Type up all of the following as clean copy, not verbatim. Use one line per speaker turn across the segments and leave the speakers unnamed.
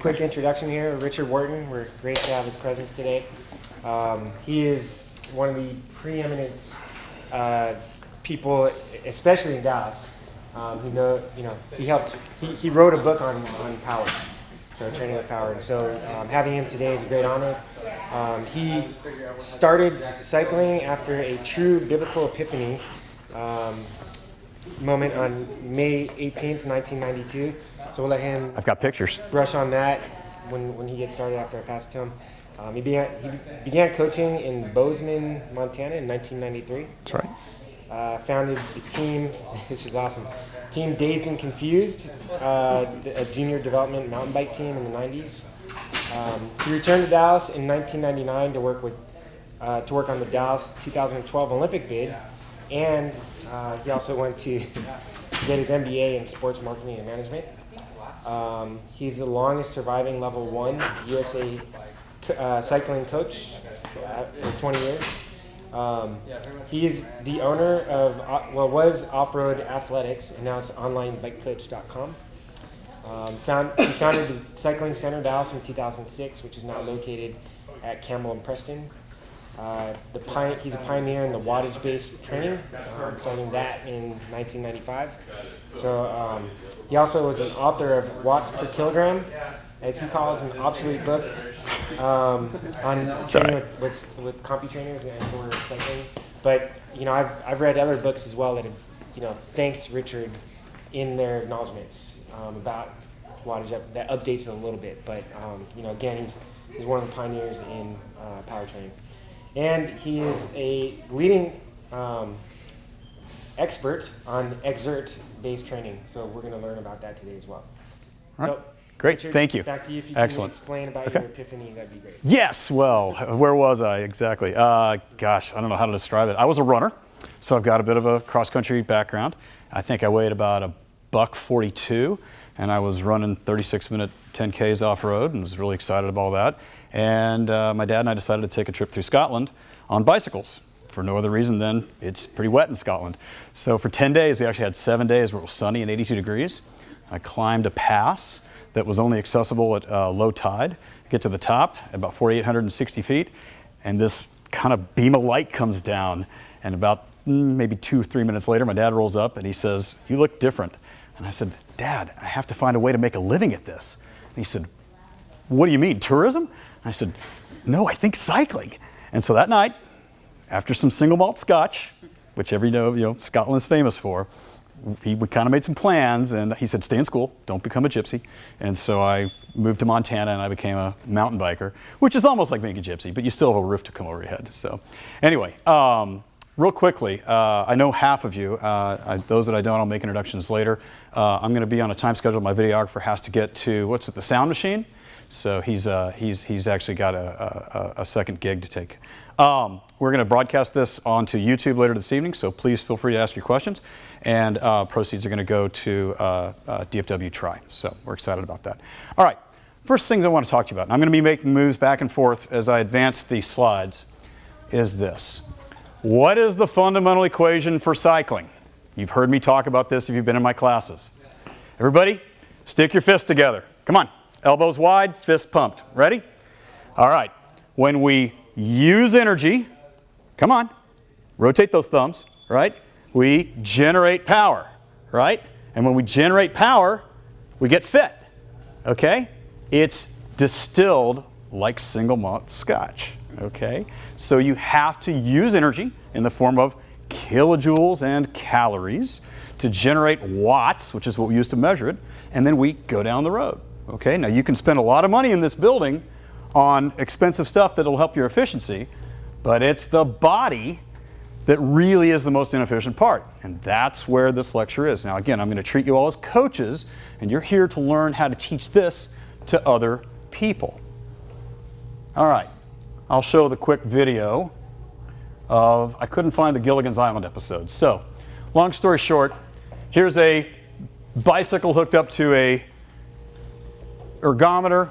quick introduction here. Richard Wharton, we're great to have his presence today. He is one of the preeminent people, especially in Dallas. He wrote a book on power, so training with power. And so having him today is a great honor. He started cycling after a true biblical epiphany moment on May 18th, 1992. So we'll let him.
I've got pictures.
Brush on that when he gets started after I pass it to him. He began coaching in Bozeman, Montana in 1993.
That's right.
Founded the team. This is awesome. Team Dazed and Confused, a junior development mountain bike team in the 90s. He returned to Dallas in 1999 to work on the Dallas 2012 Olympic bid, and he also went to get his MBA in sports marketing and management. He's the longest surviving level 1 USA cycling coach for 20 years. He is the owner of, was Off-Road Athletics, and now it's onlinebikecoach.com. He founded the Cycling Center Dallas in 2006, which is now located at Campbell and Preston. He's a pioneer in the wattage-based training, starting that in 1995. So he also was an author of Watts Per Kilogram, as he calls an obsolete book on training with CompuTrainers and for cycling. But I've read other books as well that have thanked Richard in their acknowledgments about wattage that updates it a little bit. But again, he's one of the pioneers in power training. And he is a leading expert on Xert-based training. So we're going to learn about that today as well.
All right.
So,
Great.
Richard,
Thank you.
Back to you. If you
Excellent.
can explain about your epiphany, that'd be great.
Yes. Well, where was I exactly? Gosh, I don't know how to describe it. I was a runner, so I've got a bit of a cross-country background. I think I weighed about $142, and I was running 36-minute 10Ks off-road and was really excited about all that. And my dad and I decided to take a trip through Scotland on bicycles for no other reason than it's pretty wet in Scotland. So for 10 days, we actually had 7 days where it was sunny and 82 degrees. I climbed a pass that was only accessible at low tide. Get to the top, about 4,860 feet, and this kind of beam of light comes down. And about maybe 2 or 3 minutes later, my dad rolls up and he says, "You look different." And I said, "Dad, I have to find a way to make a living at this." And he said, "What do you mean, tourism?" And I said, "No, I think cycling." And so that night, after some single malt scotch, which Scotland is famous for, we kind of made some plans, and he said, "Stay in school, don't become a gypsy." And so I moved to Montana and I became a mountain biker, which is almost like being a gypsy, but you still have a roof to come over your head. So anyway, real quickly, I know half of you. Those that I don't, I'll make introductions later. I'm going to be on a time schedule. My videographer has to get to, the sound machine? So he's actually got a second gig to take. We're going to broadcast this onto YouTube later this evening, so please feel free to ask your questions. And proceeds are going to go to DFW Try. So we're excited about that. All right, first things I want to talk to you about, and I'm going to be making moves back and forth as I advance these slides, is this. What is the fundamental equation for cycling? You've heard me talk about this if you've been in my classes. Everybody, stick your fists together. Come on. Elbows wide, fists pumped. Ready? All right. When we use energy, come on, rotate those thumbs, right? We generate power, right? And when we generate power, we get fit, okay? It's distilled like single malt scotch, okay? So you have to use energy in the form of kilojoules and calories to generate watts, which is what we use to measure it, and then we go down the road. Okay, now you can spend a lot of money in this building on expensive stuff that'll help your efficiency, but it's the body that really is the most inefficient part. And that's where this lecture is. Now again, I'm going to treat you all as coaches, and you're here to learn how to teach this to other people. All right, I'll show the quick video of, I couldn't find the Gilligan's Island episode. So, long story short, here's a bicycle hooked up to a ergometer,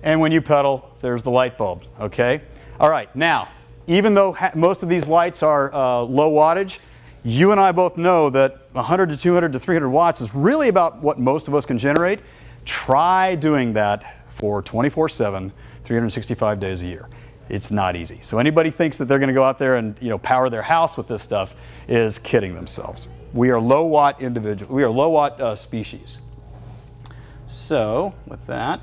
and when you pedal, there's the light bulb, okay? All right, now, even though most of these lights are low wattage, you and I both know that 100 to 200 to 300 watts is really about what most of us can generate. Try doing that for 24/7, 365 days a year. It's not easy. So anybody thinks that they're going to go out there and power their house with this stuff is kidding themselves. We are low watt individuals. We are low watt species. So with that,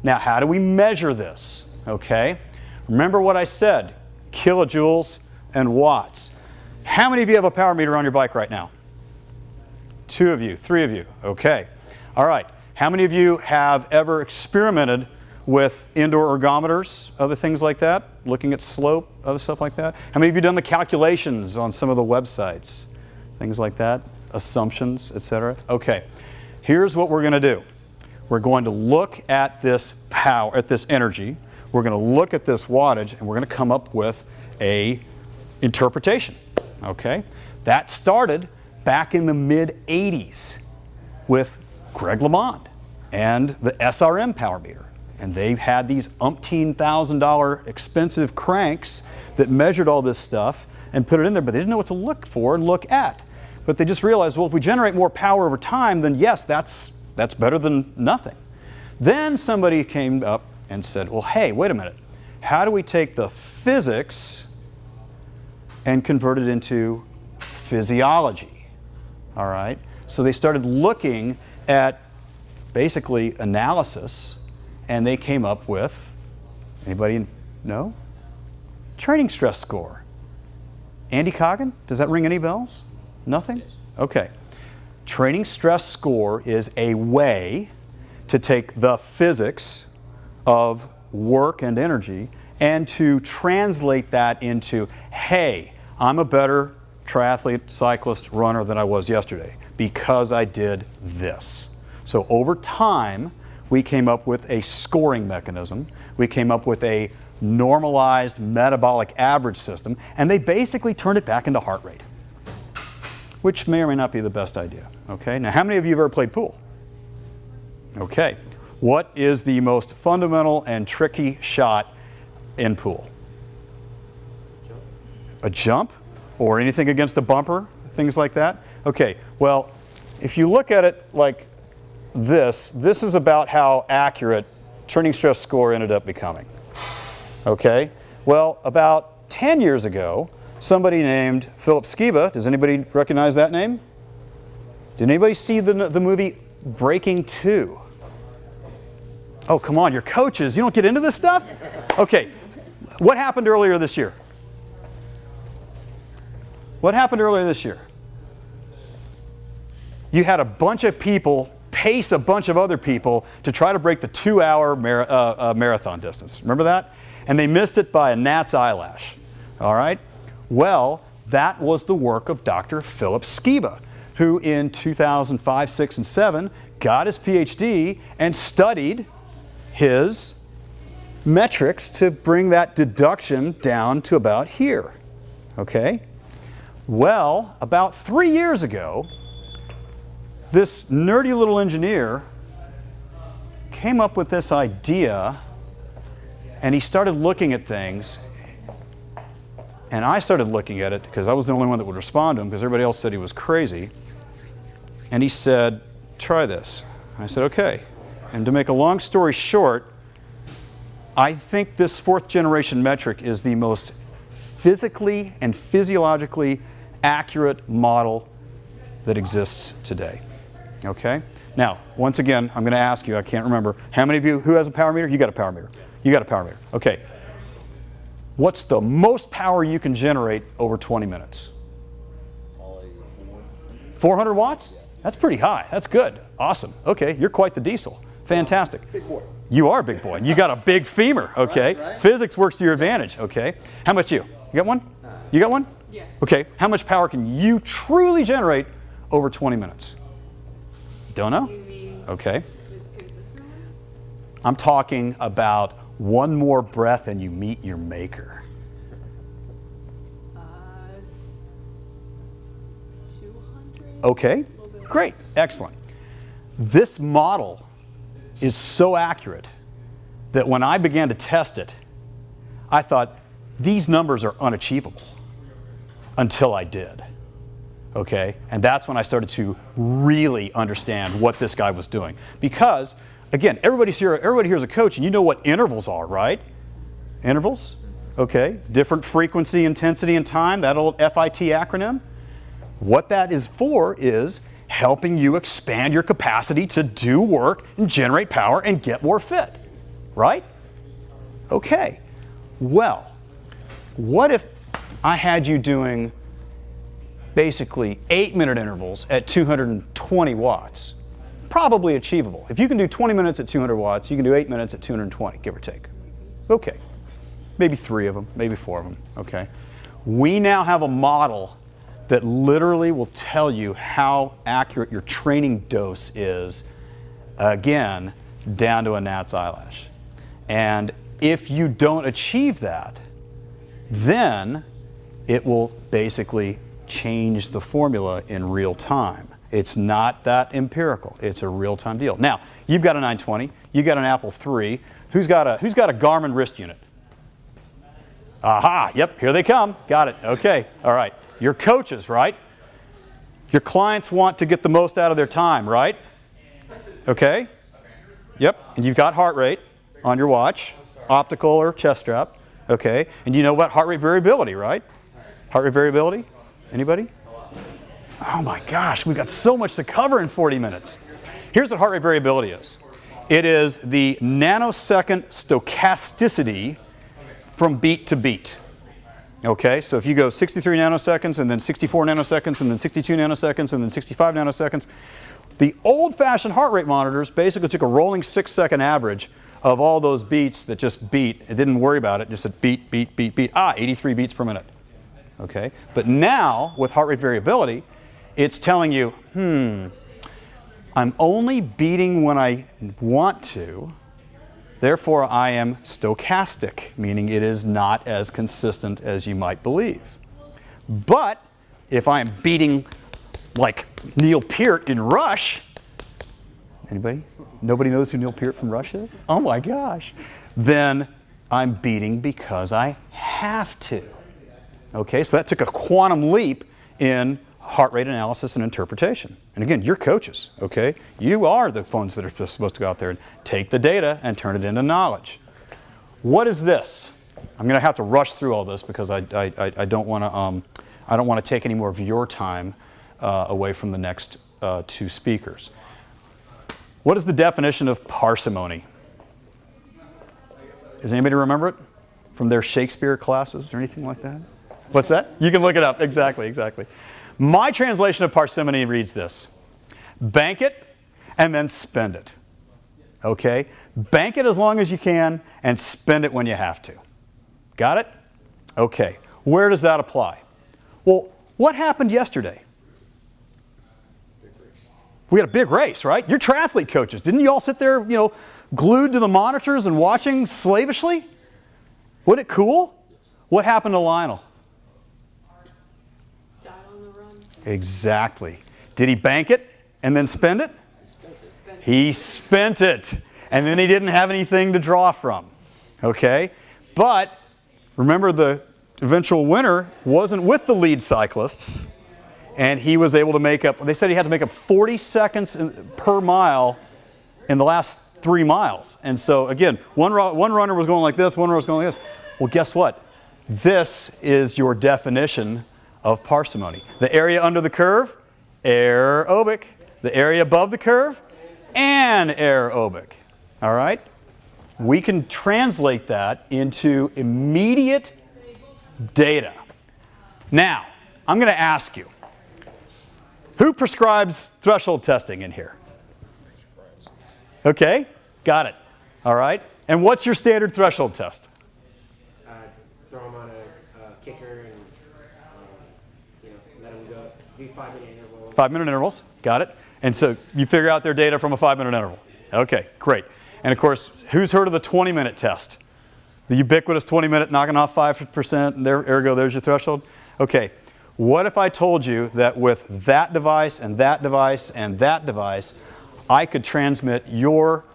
now how do we measure this? Okay, remember what I said, kilojoules and watts. How many of you have a power meter on your bike right now? 2 of you, 3 of you, okay. All right, how many of you have ever experimented with indoor ergometers, other things like that, looking at slope, other stuff like that? How many of you done the calculations on some of the websites, things like that, assumptions, etc.? Okay, here's what we're going to do. We're going to look at this power, at this energy. We're going to look at this wattage, and we're going to come up with a interpretation. Okay, that started back in the mid-'80s with Greg LeMond and the SRM power meter. And they had these $umpteen-thousand expensive cranks that measured all this stuff and put it in there, but they didn't know what to look for and look at. But they just realized, well, if we generate more power over time, then yes, that's better than nothing. Then somebody came up and said, well, hey, wait a minute. How do we take the physics and convert it into physiology? All right? So they started looking at basically analysis, and they came up with, anybody know? Training stress score. Andy Coggin, does that ring any bells? Nothing? Okay. Training stress score is a way to take the physics of work and energy and to translate that into, hey, I'm a better triathlete, cyclist, runner than I was yesterday because I did this. So over time, we came up with a scoring mechanism. We came up with a normalized metabolic average system, and they basically turned it back into heart rate, which may or may not be the best idea. Okay, now how many of you have ever played pool? Okay, what is the most fundamental and tricky shot in pool? A jump? Or anything against a bumper? Things like that? Okay, well, if you look at it like this is about how accurate training stress score ended up becoming. Okay, well, about 10 years ago, somebody named Philip Skiba, does anybody recognize that name? Did anybody see the movie Breaking 2? Oh, come on, you're coaches. You don't get into this stuff? Okay, what happened earlier this year? What happened earlier this year? You had a bunch of people pace a bunch of other people to try to break the 2-hour marathon distance. Remember that? And they missed it by a gnat's eyelash. All right? Well, that was the work of Dr. Philip Skiba, who in 2005, 6, and 7 got his PhD and studied his metrics to bring that deduction down to about here. Okay? Well, about 3 years ago, this nerdy little engineer came up with this idea, and he started looking at things, and I started looking at it because I was the only one that would respond to him because everybody else said he was crazy. And he said, try this. And I said, okay. And to make a long story short, I think this 4th generation metric is the most physically and physiologically accurate model that exists today. Okay? Now, once again, I'm going to ask you, I can't remember, how many of you, who has a power meter? You got a power meter. You got a power meter. Okay. What's the most power you can generate over 20 minutes? 400 watts? That's pretty high. That's good. Awesome. Okay, you're quite the diesel. Fantastic.
Big boy.
You are a big boy. You got a big femur, okay?
Right.
Physics works to your advantage, okay? How much you? You got one? You got one?
Yeah.
Okay, how much power can you truly generate over 20 minutes? Don't know?
You mean
Okay.
just consistently?
I'm talking about one more breath and you meet your maker.
200?
Okay, great, excellent. This model is so accurate that when I began to test it, I thought, these numbers are unachievable until I did. Okay, and that's when I started to really understand what this guy was doing. Because again, everybody here is a coach, and you know what intervals are, right? Intervals? Okay. Different frequency, intensity, and time, that old FIT acronym. What that is for is helping you expand your capacity to do work and generate power and get more fit, right? Okay. Well, what if I had you doing basically 8-minute intervals at 220 watts? Probably achievable. If you can do 20 minutes at 200 watts, you can do 8 minutes at 220, give or take. Okay. Maybe 3 of them, maybe 4 of them, okay? We now have a model that literally will tell you how accurate your training dose is, again, down to a gnat's eyelash. And if you don't achieve that, then it will basically change the formula in real time. It's not that empirical. It's a real-time deal. Now, you've got a 920, you've got an Apple III. Who's got a Garmin wrist unit? Aha, yep, here they come. Got it, okay, all right. Your coaches, right? Your clients want to get the most out of their time, right? Okay, yep, and you've got heart rate on your watch, optical or chest strap, okay? And you know about heart rate variability, right? Heart rate variability, anybody? Oh my gosh, we've got so much to cover in 40 minutes. Here's what heart rate variability is. It is the nanosecond stochasticity from beat to beat. Okay, so if you go 63 nanoseconds and then 64 nanoseconds and then 62 nanoseconds and then 65 nanoseconds, the old-fashioned heart rate monitors basically took a rolling 6-second average of all those beats that just beat. It didn't worry about it, just said beat, beat, beat, beat. 83 beats per minute. Okay, but now with heart rate variability, it's telling you, I'm only beating when I want to, therefore I am stochastic, meaning it is not as consistent as you might believe. But if I am beating like Neil Peart in Rush, anybody? Nobody knows who Neil Peart from Rush is? Oh my gosh. Then I'm beating because I have to. Okay, so that took a quantum leap in heart rate analysis and interpretation. And again, you're coaches, okay? You are the ones that are supposed to go out there and take the data and turn it into knowledge. What is this? I'm going to have to rush through all this because I don't want to take any more of your time away from the next 2 speakers. What is the definition of parsimony? Does anybody remember it from their Shakespeare classes or anything like that? What's that? You can look it up. Exactly, exactly. My translation of parsimony reads this: bank it and then spend it. Okay? Bank it as long as you can and spend it when you have to. Got it? Okay. Where does that apply? Well, what happened yesterday? We had a big race, right? You're triathlete coaches. Didn't you all sit there, glued to the monitors and watching slavishly? Wasn't it cool? What happened to Lionel? Exactly. Did he bank it and then spend it? He spent it. And then he didn't have anything to draw from. Okay? But remember, the eventual winner wasn't with the lead cyclists. And he was able to make up, they said he had to make up 40 seconds per mile in the last 3 miles. And so again, one runner was going like this, one runner was going like this. Well, guess what? This is your definition of parsimony. The area under the curve, aerobic. The area above the curve, anaerobic. All right? We can translate that into immediate data. Now, I'm going to ask you, who prescribes threshold testing in here? Okay, got it. All right. And what's your standard threshold test?
Throw them on a kicker and let them go. Do 5-minute intervals.
5-minute intervals, got it. And so you figure out their data from a 5-minute interval. Okay, great. And of course, who's heard of the 20-minute test? The ubiquitous 20-minute knocking off 5%, and ergo, there's your threshold. Okay, what if I told you that with that device and that device and that device, I could transmit your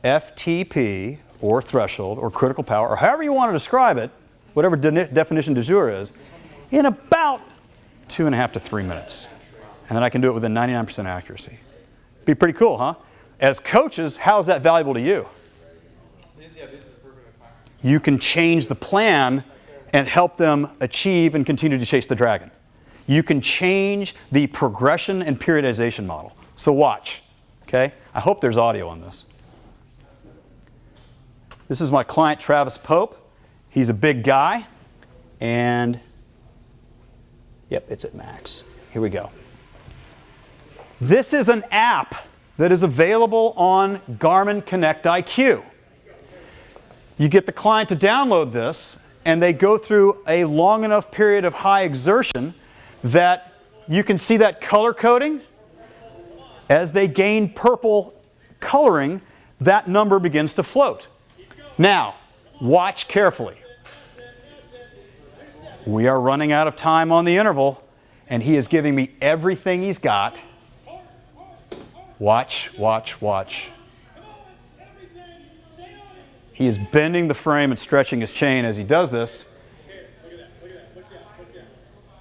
FTP or threshold or critical power, or however you want to describe it, whatever definition du jour is, in about 2.5 to 3 minutes. And then I can do it with a 99% accuracy. Be pretty cool, huh? As coaches, how is that valuable to you? You can change the plan and help them achieve and continue to chase the dragon. You can change the progression and periodization model. So watch, okay? I hope there's audio on this. This is my client, Travis Pope. He's a big guy, and yep, it's at max. Here we go. This is an app that is available on Garmin Connect IQ. You get the client to download this, and they go through a long enough period of high exertion that you can see that color coding. As they gain purple coloring, that number begins to float. Now, watch carefully. We are running out of time on the interval, and he is giving me everything he's got. Watch, watch, watch. He is bending the frame and stretching his chain as he does this.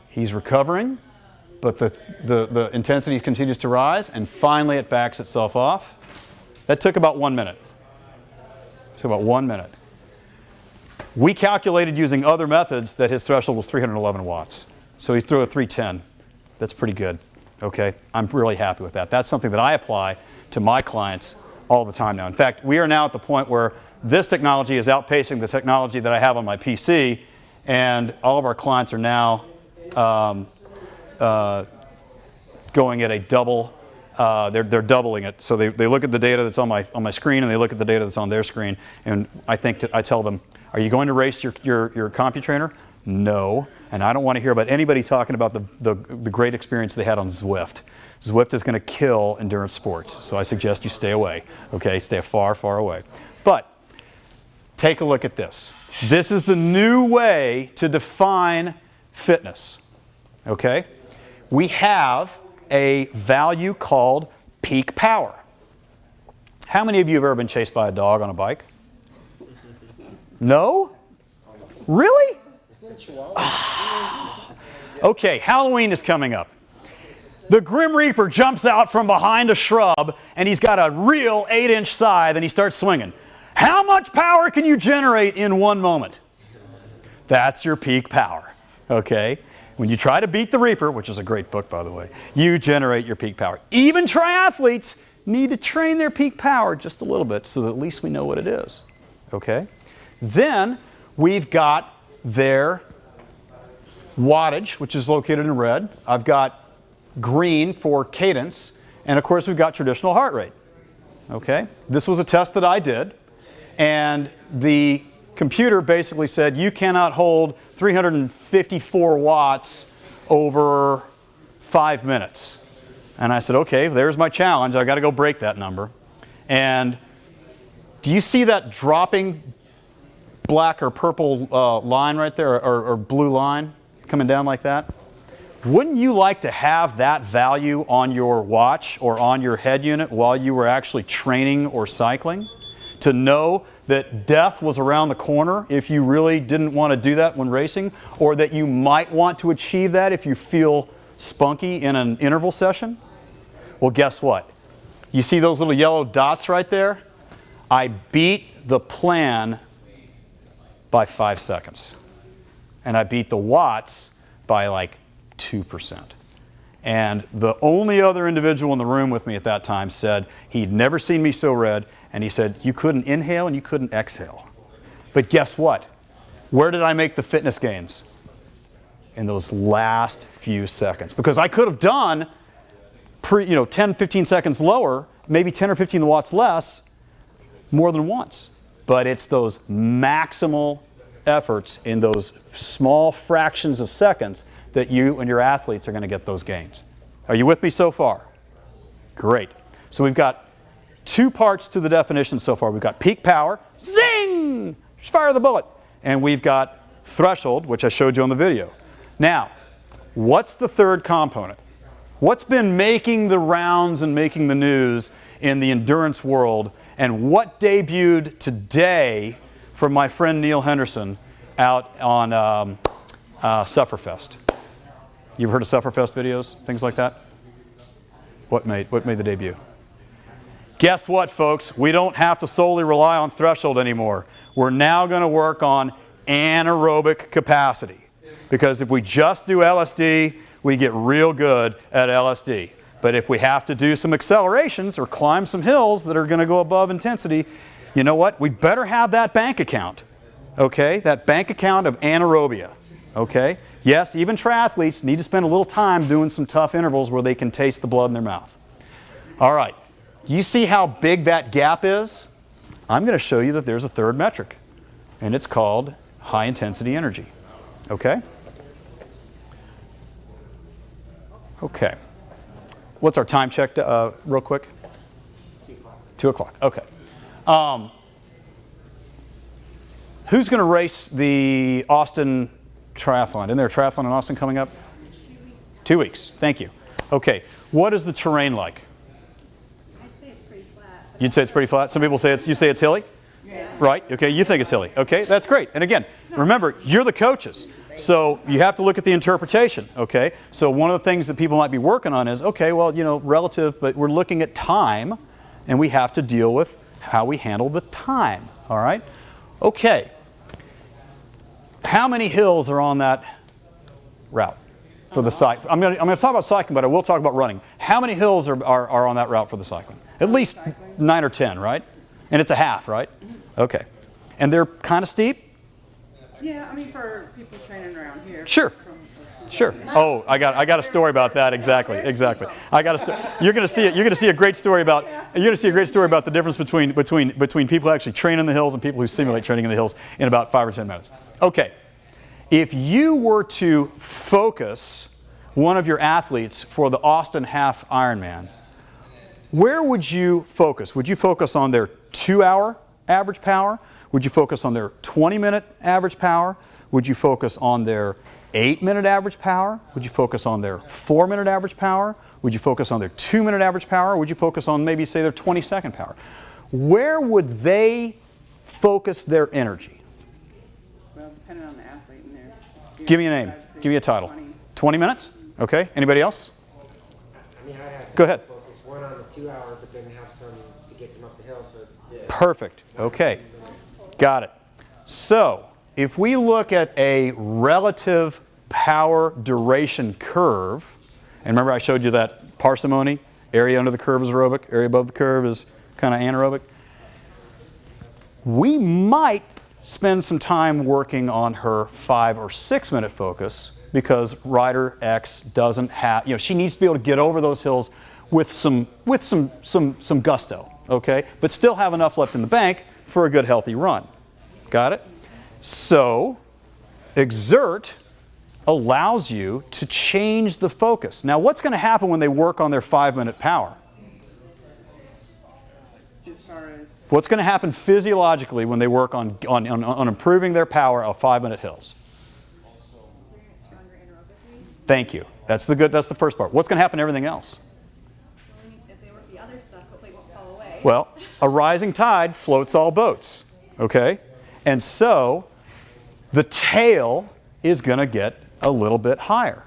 He's recovering, but the intensity continues to rise, and finally it backs itself off. That took about 1 minute. It took about 1 minute. We calculated using other methods that his threshold was 311 watts. So he threw a 310. That's pretty good. Okay, I'm really happy with that. That's something that I apply to my clients all the time now. In fact, we are now at the point where this technology is outpacing the technology that I have on my PC, and all of our clients are now going at a double. They're doubling it. So they look at the data that's on my screen, and they look at the data that's on their screen. And I tell them, are you going to race your CompuTrainer? No. And I don't want to hear about anybody talking about the great experience they had on Zwift. Zwift is going to kill endurance sports. So I suggest you stay away. Okay, stay far, far away. But take a look at this. This is the new way to define fitness. Okay? We have a value called peak power. How many of you have ever been chased by a dog on a bike? No? Really? Okay, Halloween is coming up. The Grim Reaper jumps out from behind a shrub, and he's got a real 8-inch scythe, and he starts swinging. How much power can you generate in 1 moment? That's your peak power, okay? When you try to beat the Reaper, which is a great book, by the way, you generate your peak power. Even triathletes need to train their peak power just a little bit so that at least we know what it is, okay? Then we've got their wattage, which is located in red. I've got green for cadence, and of course we've got traditional heart rate, okay? This was a test that I did, and the computer basically said you cannot hold 354 watts over 5 minutes. And I said, okay, there's my challenge. I've got to go break that number. And do you see that dropping black or purple line right there, or blue line coming down like that? Wouldn't you like to have that value on your watch or on your head unit while you were actually training or cycling? To know that death was around the corner if you really didn't want to do that when racing, or that you might want to achieve that if you feel spunky in an interval session? Well, guess what? You see those little yellow dots right there? I beat the plan by 5 seconds. And I beat the watts by like 2%. And the only other individual in the room with me at that time said he'd never seen me so red, and he said, you couldn't inhale and you couldn't exhale. But guess what? Where did I make the fitness gains? In those last few seconds. Because I could have done 10, 15 seconds lower, maybe 10 or 15 watts less, more than once. But it's those maximal efforts in those small fractions of seconds that you and your athletes are going to get those gains. Are you with me so far? Great. So we've got 2 parts to the definition so far. We've got peak power, zing, just fire the bullet. And we've got threshold, which I showed you on the video. Now, what's the third component? What's been making the rounds and making the news in the endurance world, and what debuted today from my friend Neil Henderson out on Sufferfest? You've heard of Sufferfest videos, things like that? What made the debut? Guess what, folks? We don't have to solely rely on threshold anymore. We're now going to work on anaerobic capacity. Because if we just do LSD, we get real good at LSD. But if we have to do some accelerations or climb some hills that are going to go above intensity, you know what? We better have that bank account. Okay? That bank account of anaerobia. Okay? Yes, even triathletes need to spend a little time doing some tough intervals where they can taste the blood in their mouth. All right. You see how big that gap is? I'm going to show you that there's a third metric, and it's called high intensity energy. Okay? Okay. What's our time check, real quick? 2 o'clock. Okay. Who's going to race the Austin triathlon? Isn't there a triathlon in Austin coming up? 2 weeks. Thank you. Okay. What is the terrain like? You'd say it's pretty flat? Some people say it's, you say it's hilly? Yes. Right, okay, you think it's hilly. Okay, that's great. And again, remember, you're the coaches. So you have to look at the interpretation, okay? So one of the things that people might be working on is, okay, well, you know, relative, but we're looking at time, and we have to deal with how we handle the time, all right? Okay. How many hills are on that route for the cycle? I'm going to talk about cycling, but I will talk about running. How many hills are on that route for the cycling? At least 9 or 10, right? And it's a half, right? Okay. And they're kind of steep?
Yeah, I mean for people training around here.
Sure. Sure. Oh, I got a story about that. Exactly. Exactly. I got a you're going to see it. You're going to see a great story about the difference between people who actually train in the hills and people who simulate training in the hills in about 5 or 10 minutes. Okay. If you were to focus one of your athletes for the Austin Half Ironman, where would you focus? Would you focus on their 2-hour average power? Would you focus on their 20-minute average power? Would you focus on their 8-minute average power? Would you focus on their 4-minute average power? Would you focus on their 2-minute average power? Or would you focus on maybe, say, their 20-second power? Where would they focus their energy?
Well, depending on the athlete in there.
Give me a name. Give me a title. 20 minutes? Okay. Anybody else?
I mean, I'd have
Go ahead.
focus one on the 2-hour, but then have some to get them up the hill. So
Perfect. Okay. Got it. So, if we look at a relative power duration curve, and remember I showed you that parsimony, area under the curve is aerobic, area above the curve is kind of anaerobic. We might spend some time working on her 5 or 6 minute focus because rider X doesn't have, she needs to be able to get over those hills with some gusto, okay? But still have enough left in the bank for a good healthy run. Got it? So, Xert allows you to change the focus. Now, what's going to happen when they work on their 5-minute power?
As far as
What's going to happen physiologically when they work on improving their power of 5-minute hills?
Stronger anaerobically.
Thank you. That's the first part. What's going to happen to everything else?
If they work the other stuff, hopefully it won't fall away.
Well, a rising tide floats all boats, okay? And so the tail is going to get a little bit higher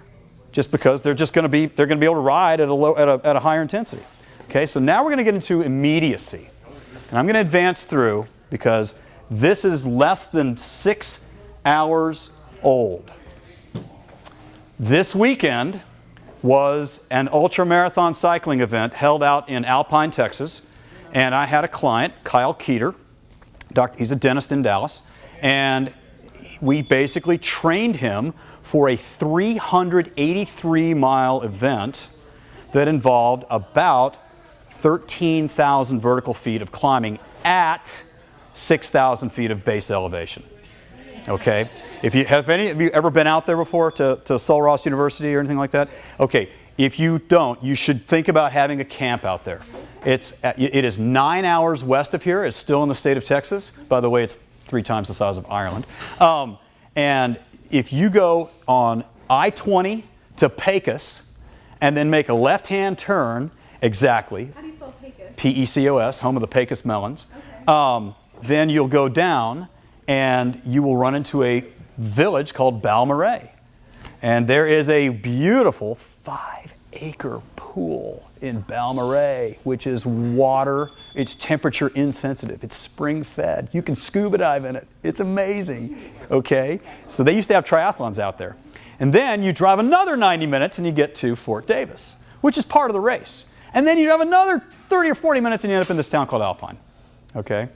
just because they're going to be able to ride at a higher intensity. Okay? So now we're going to get into immediacy. And I'm going to advance through because this is less than 6 hours old. This weekend was an ultramarathon cycling event held out in Alpine, Texas. And I had a client, Kyle Keeter. He's a dentist in Dallas. And we basically trained him for a 383-mile event that involved about 13,000 vertical feet of climbing at 6,000 feet of base elevation. Okay? Have any of you ever been out there before to Sul Ross University or anything like that? Okay. If you don't, you should think about having a camp out there. It is 9 hours west of here. It's still in the state of Texas. By the way, it's 3 times the size of Ireland. And if you go on I-20 to Pecos and then make a left-hand turn, exactly.
How do you spell Pecos?
P-E-C-O-S, home of the Pecos melons.
Okay.
Then you'll go down and you will run into a village called Balmorhea. And there is a beautiful 5-acre pool pool in Balmorhea, which is water. It's temperature insensitive. It's spring fed. You can scuba dive in it. It's amazing. Okay? So they used to have triathlons out there. And then you drive another 90 minutes and you get to Fort Davis, which is part of the race. And then you drive another 30 or 40 minutes and you end up in this town called Alpine. Okay?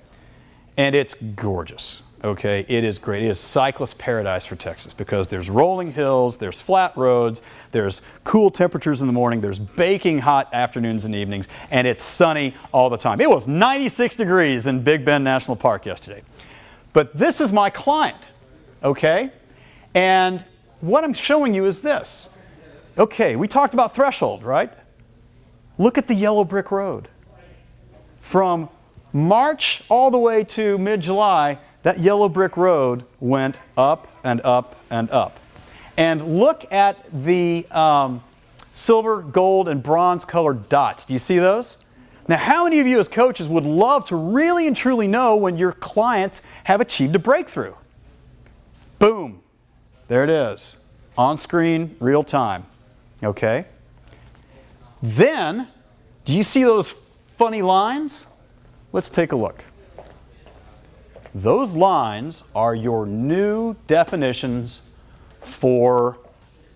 And it's gorgeous. Okay, it is great. It is cyclist paradise for Texas because there's rolling hills, there's flat roads, there's cool temperatures in the morning, there's baking hot afternoons and evenings, and it's sunny all the time. It was 96 degrees in Big Bend National Park yesterday. But this is my client, okay? And what I'm showing you is this. Okay, we talked about threshold, right? Look at the yellow brick road. From March all the way to mid-July, that yellow brick road went up and up and up. And look at the silver, gold, and bronze colored dots. Do you see those? Now, how many of you as coaches would love to really and truly know when your clients have achieved a breakthrough? Boom. There it is. On screen, real time. Okay? Then, do you see those funny lines? Let's take a look. Those lines are your new definitions for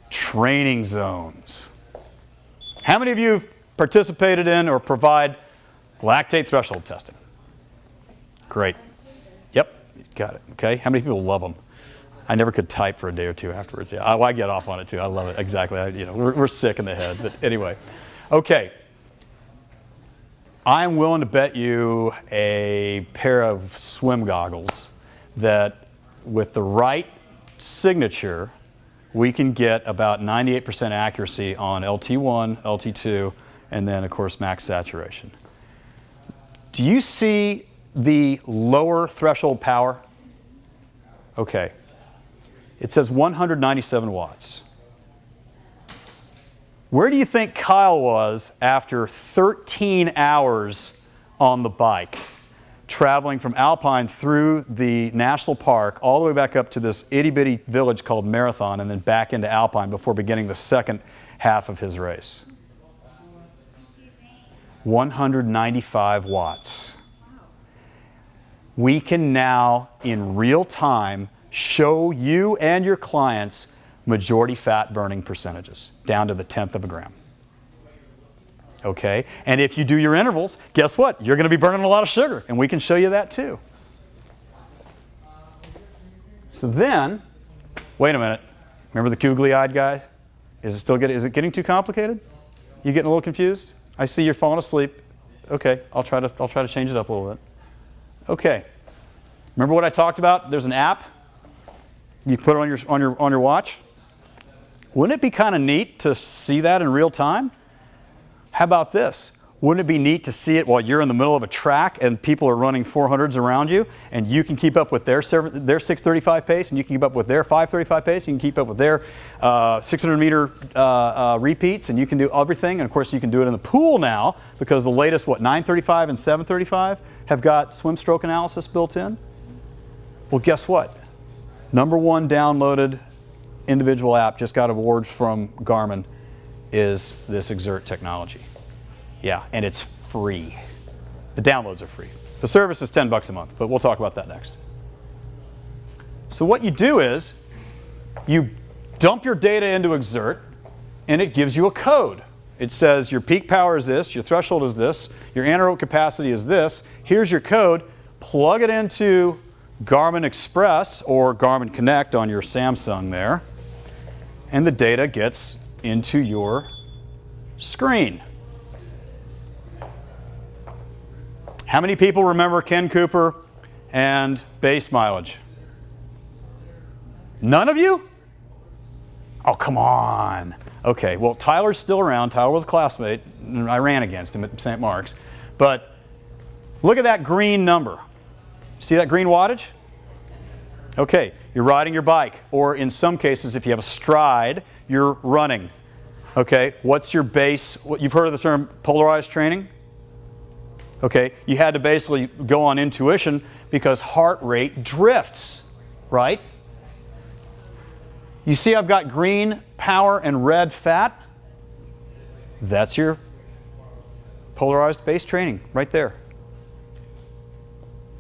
training zones. How many of you have participated in or provide lactate threshold testing? Great. Yep, got it. Okay, how many people love them? I never could type for a day or two afterwards. Yeah, I get off on it too. I love it. Exactly. We're sick in the head, but anyway. Okay. I'm willing to bet you a pair of swim goggles that with the right signature, we can get about 98% accuracy on LT1, LT2, and then of course max saturation. Do you see the lower threshold power? Okay. It says 197 watts. Where do you think Kyle was after 13 hours on the bike, traveling from Alpine through the national park all the way back up to this itty-bitty village called Marathon and then back into Alpine before beginning the second half of his race? 195 watts. We can now, in real time, show you and your clients majority fat burning percentages down to the 1/10 of a gram. Okay? And if you do your intervals, guess what? You're going to be burning a lot of sugar, and we can show you that too. So then, wait a minute. Remember the googly-eyed guy? Is it getting too complicated? You getting a little confused? I see you're falling asleep. Okay, I'll try to change it up a little bit. Okay. Remember what I talked about? There's an app. You put it on your watch. Wouldn't it be kind of neat to see that in real time? How about this? Wouldn't it be neat to see it while you're in the middle of a track and people are running 400s around you and you can keep up with their 6:35 pace and you can keep up with their 5:35 pace, you can keep up with their 600 meter repeats, and you can do everything. And of course you can do it in the pool now because the latest 935 and 735 have got swim stroke analysis built in. Well, guess what? #1 downloaded individual app, just got awards from Garmin, is this Xert technology. Yeah, and it's free. The downloads are free. The service is $10 a month, but we'll talk about that next. So what you do is you dump your data into Xert and it gives you a code. It says your peak power is this, your threshold is this, your anaerobic capacity is this. Here's your code. Plug it into Garmin Express or Garmin Connect on your Samsung there, and the data gets into your screen. How many people remember Ken Cooper and base mileage? None of you? Oh, come on. Okay, well, Tyler's still around. Tyler was a classmate, and I ran against him at St. Mark's. But look at that green number. See that green wattage? Okay, you're riding your bike, or in some cases, if you have a stride, you're running. Okay, what's your base? You've heard of the term polarized training? Okay, you had to basically go on intuition because heart rate drifts, right? You see I've got green power and red fat? That's your polarized base training right there.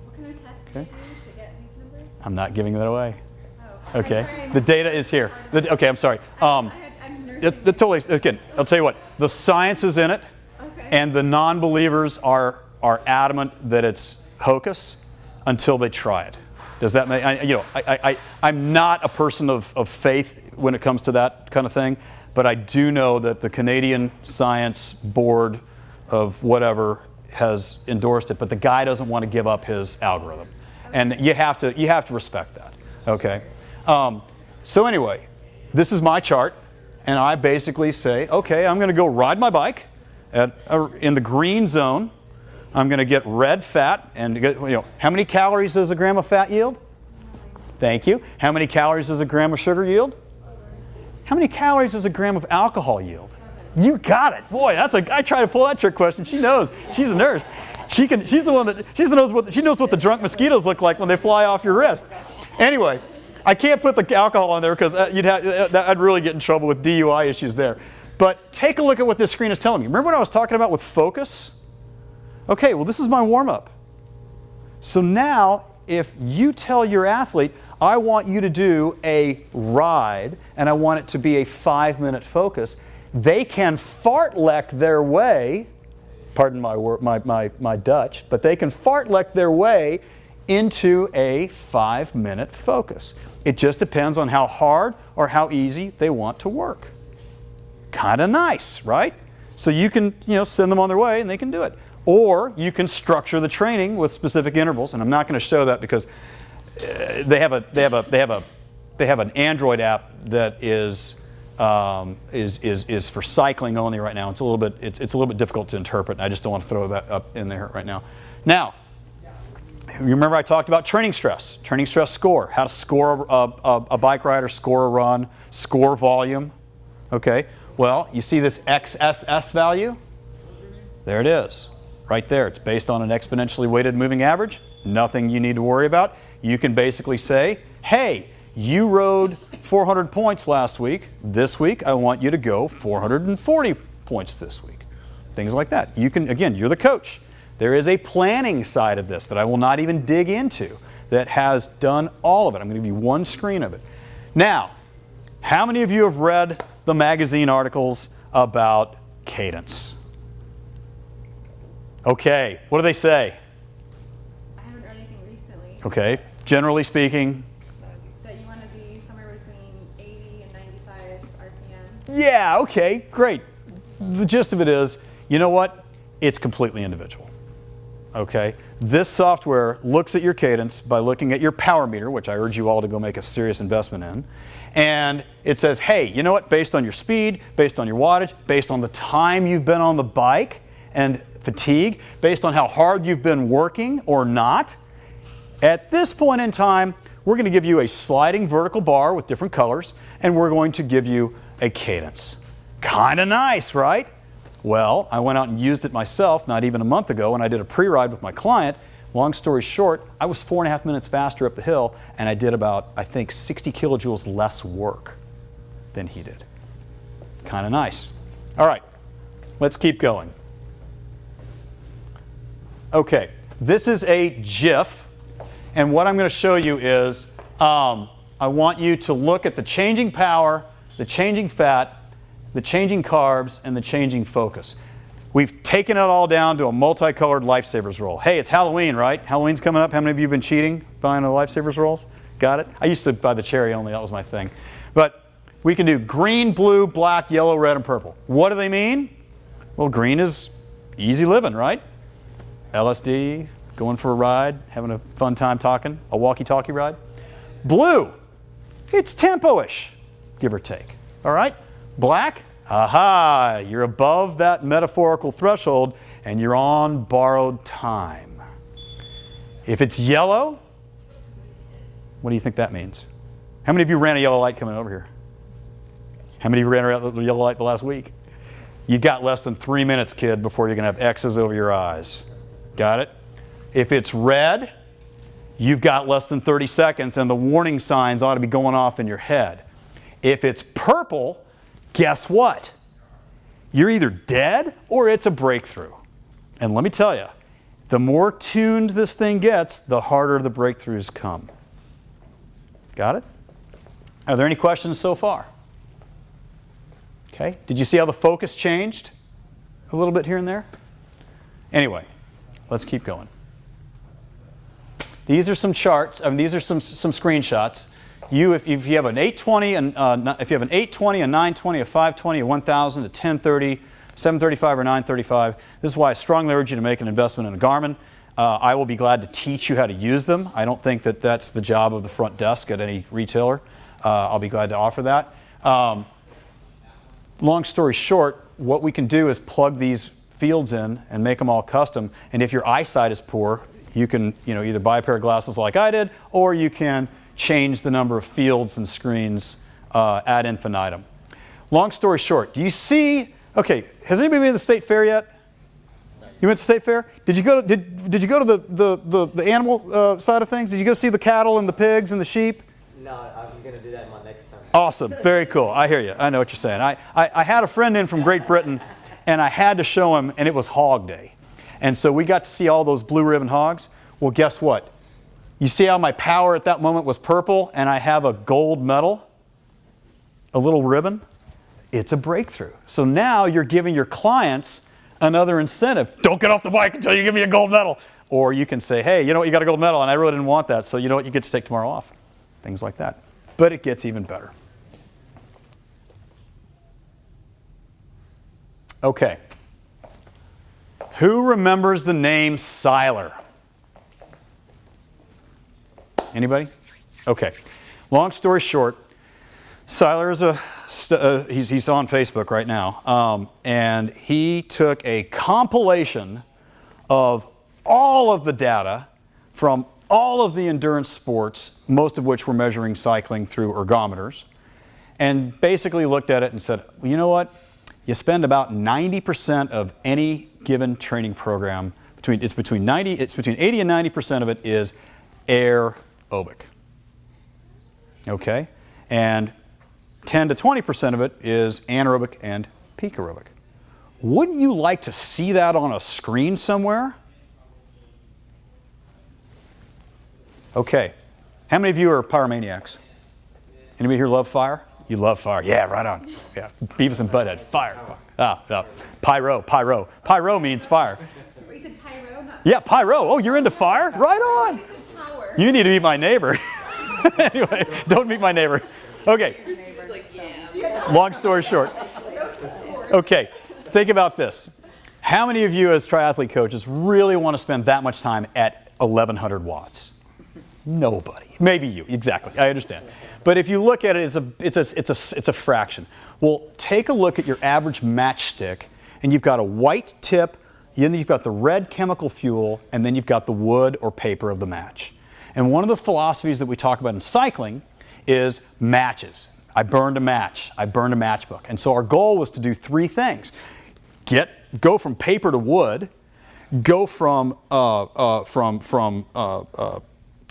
What kind of test do you do to get these numbers?
I'm not giving that away.
Oh,
Okay.
I'm sorry,
The data is here. Okay, I'm sorry.
I'm nursing.
Again, I'll tell you what, the science is in it,
Okay.
and the non-believers are adamant that it's hocus until they try it. Does that make, I'm not a person of faith when it comes to that kind of thing, but I do know that the Canadian Science Board of whatever has endorsed it, but the guy doesn't want to give up his algorithm. And you have to respect that, okay? So anyway, this is my chart, and I basically say, okay, I'm going to go ride my bike in the green zone. I'm going to get red fat, and how many calories does a gram of fat yield? Thank you. How many calories does a gram of sugar yield? How many calories does a gram of alcohol yield? You got it. Boy, I try to pull that trick question. She knows. She's a nurse. She's the one that she knows what the drunk mosquitoes look like when they fly off your wrist. Anyway, I can't put the alcohol on there because I'd really get in trouble with DUI issues there. But take a look at what this screen is telling me. Remember what I was talking about with focus? Okay, well, this is my warm-up. So now, if you tell your athlete, I want you to do a ride, and I want it to be a 5-minute focus, they can fartlek their way, pardon my Dutch, but they can fartlek their way into a 5-minute focus. It just depends on how hard or how easy they want to work. Kind of nice, right? So you can, send them on their way and they can do it. Or you can structure the training with specific intervals, and I'm not going to show that because they have an Android app that is for cycling only right now. It's a little bit difficult to interpret, and I just don't want to throw that up in there right now. Now, you remember I talked about training stress score, how to score a bike ride or score a run, score volume. Okay, well, you see this XSS value? There it is. Right there. It's based on an exponentially weighted moving average. Nothing you need to worry about. You can basically say, hey, you rode 400 points last week. This week, I want you to go 440 points this week. Things like that. You can, again, you're the coach. There is a planning side of this that I will not even dig into that has done all of it. I'm going to give you one screen of it. Now, how many of you have read the magazine articles about cadence? Okay, what do they say?
I haven't read anything recently.
Okay, generally speaking.
That you want to be somewhere between 80 and 95 RPM.
Yeah, okay, great. The gist of it is, you know what? It's completely individual. Okay, this software looks at your cadence by looking at your power meter, which I urge you all to go make a serious investment in. And it says, hey, you know what? Based on your speed, based on your wattage, based on the time you've been on the bike and fatigue, based on how hard you've been working or not, at this point in time, we're going to give you a sliding vertical bar with different colors, and we're going to give you a cadence. Kind of nice, right? Well, I went out and used it myself not even a month ago when I did a pre-ride with my client. Long story short, I was 4.5 minutes faster up the hill, and I did about, I think, 60 kilojoules less work than he did. Kind of nice. All right, let's keep going. Okay, this is a GIF, and what I'm going to show you is I want you to look at the changing power, the changing fat, the changing carbs, and the changing focus. We've taken it all down to a multicolored Lifesavers roll. Hey, it's Halloween, right? Halloween's coming up. How many of you have been cheating buying the Lifesavers rolls? Got it? I used to buy the cherry only. That was my thing. But we can do green, blue, black, yellow, red, and purple. What do they mean? Well, green is easy living, right? LSD, going for a ride, having a fun time talking, a walkie-talkie ride. Blue, it's tempo-ish, give or take. All right? Black, aha, you're above that metaphorical threshold and you're on borrowed time. If it's yellow, what do you think that means? How many of you ran a yellow light coming over here? How many of you ran a yellow light the last week? You got less than 3 minutes, kid, before you're going to have X's over your eyes. Got it? If it's red, you've got less than 30 seconds and the warning signs ought to be going off in your head. If it's purple, guess what? you're either dead or it's a breakthrough. And let me tell you, the more tuned this thing gets, the harder the breakthroughs come. Got it? Are there any questions so far? Okay. Did you see how the focus changed a little bit here and there? Anyway, let's keep going. These are some charts. I mean, these are some screenshots. If you have an 820, and if you have an 820, a 920, a 520, a 1000, a 1030, 735, or 935, this is why I strongly urge you to make an investment in a Garmin. I will be glad to teach you how to use them. I don't think that that's the job of the front desk at any retailer. I'll be glad to offer that. Long story short, what we can do is plug these fields in and make them all custom. And if your eyesight is poor, you can either buy a pair of glasses like I did, or you can change the number of fields and screens ad infinitum. Long story short, do you see? Okay, has anybody been to the state fair yet? You went to state fair? Did you go to the animal side of things? Did you go see the cattle and the pigs and the sheep?
No, I'm going to do that my next time.
Awesome. Very cool. I hear you. I know what you're saying. I had a friend in from Great Britain, and I had to show him, and it was Hog Day. And so we got to see all those blue ribbon hogs. Well, guess what? You see how my power at that moment was purple, and I have a gold medal? A little ribbon? It's a breakthrough. So now you're giving your clients another incentive. Don't get off the bike until you give me a gold medal. Or you can say, hey, you know what, you got a gold medal, and I really didn't want that, so you know what, you get to take tomorrow off. Things like that. But it gets even better. Okay. Who remembers the name Seiler? Anybody? Okay. Long story short, Seiler is he's on Facebook right now, and he took a compilation of all of the data from all of the endurance sports, most of which were measuring cycling through ergometers, and basically looked at it and said, well, you know what? You spend about 90% of any given training program, it's between 80 and 90% of it is aerobic. Okay? And 10 to 20% of it is anaerobic and peak aerobic. Wouldn't you like to see that on a screen somewhere? Okay. How many of you are pyromaniacs? Anybody here love fire? You love fire. Yeah, right on. Yeah. Beavis and Butthead. Fire. Ah, no. Pyro. Pyro means fire.
You said pyro, not
yeah, pyro. Oh, you're into fire? Right on.
you said power.
You need to meet my neighbor. Anyway, don't meet my neighbor. Okay. Long story short. Okay, think about this. How many of you as triathlete coaches really want to spend that much time at 1100 watts? Nobody. Maybe you. Exactly. I understand. But if you look at it, it's a fraction. Well, take a look at your average matchstick, and you've got a white tip, and then you've got the red chemical fuel, and then you've got the wood or paper of the match. And one of the philosophies that we talk about in cycling is matches. I burned a match. I burned a matchbook. And so our goal was to do three things. Go from paper to wood, go from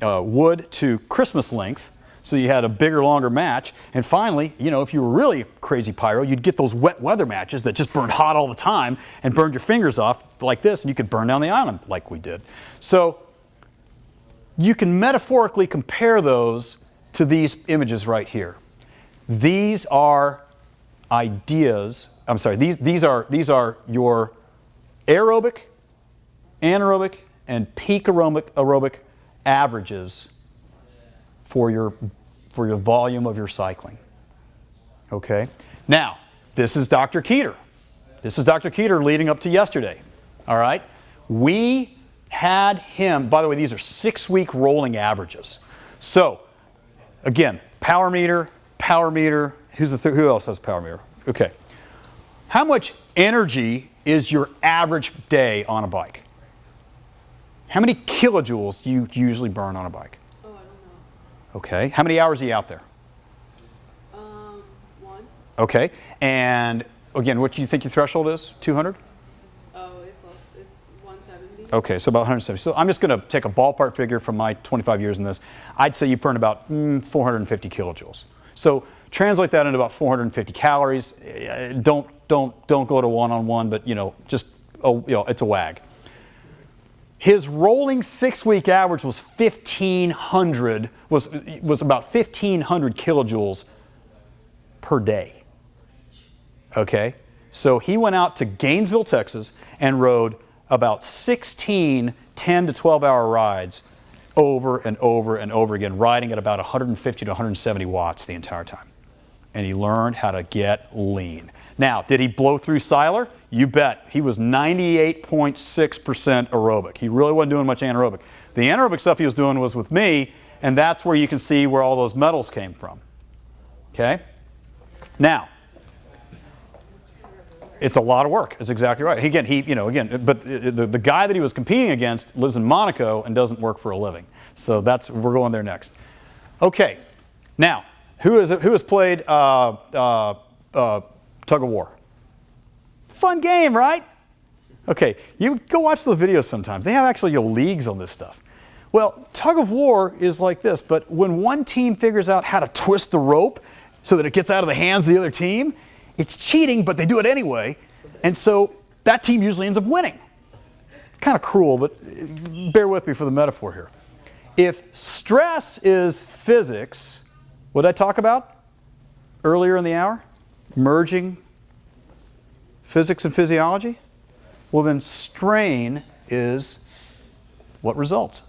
wood to Christmas length, so you had a bigger, longer match. And finally, if you were really a crazy pyro, you'd get those wet weather matches that just burned hot all the time and burned your fingers off like this, and you could burn down the island like we did. So you can metaphorically compare those to these images right here. These are ideas. I'm sorry. These are your aerobic, anaerobic, and peak aerobic averages for your volume of your cycling. Okay. Now, this is Dr. Keeter. This is Dr. Keeter leading up to yesterday. All right. We had him. By the way, these are 6-week rolling averages. So, again, power meter. Who else has power meter? Okay. How much energy is your average day on a bike? How many kilojoules do you usually burn on a bike?
Oh, I don't know.
Okay. How many hours are you out there?
1.
Okay. And again, what do you think your threshold is? 200?
Oh, it's less. It's 170.
Okay, so about 170. So I'm just going to take a ballpark figure from my 25 years in this. I'd say you burn about 450 kilojoules. So Translate that into about 450 calories. Don't go to one-on-one, but just it's a wag. His rolling 6-week average was 1,500, was about 1,500 kilojoules per day. Okay, so he went out to Gainesville, Texas, and rode about 16 10 to 12-hour rides over and over and over again, riding at about 150 to 170 watts the entire time. And he learned how to get lean. Now, did he blow through Seiler? You bet. He was 98.6% aerobic. He really wasn't doing much anaerobic. The anaerobic stuff he was doing was with me, and that's where you can see where all those medals came from. Okay? Now, it's a lot of work. It's exactly right. Again, but the guy that he was competing against lives in Monaco and doesn't work for a living. So we're going there next. Okay. Now, who has played tug of war? Fun game, right? Okay, you go watch the videos sometimes. They have actually leagues on this stuff. Well, tug of war is like this, but when one team figures out how to twist the rope so that it gets out of the hands of the other team, it's cheating, but they do it anyway, and so that team usually ends up winning. Kind of cruel, but bear with me for the metaphor here. If stress is physics, what did I talk about earlier in the hour? Merging physics and physiology? Well, then strain is what results?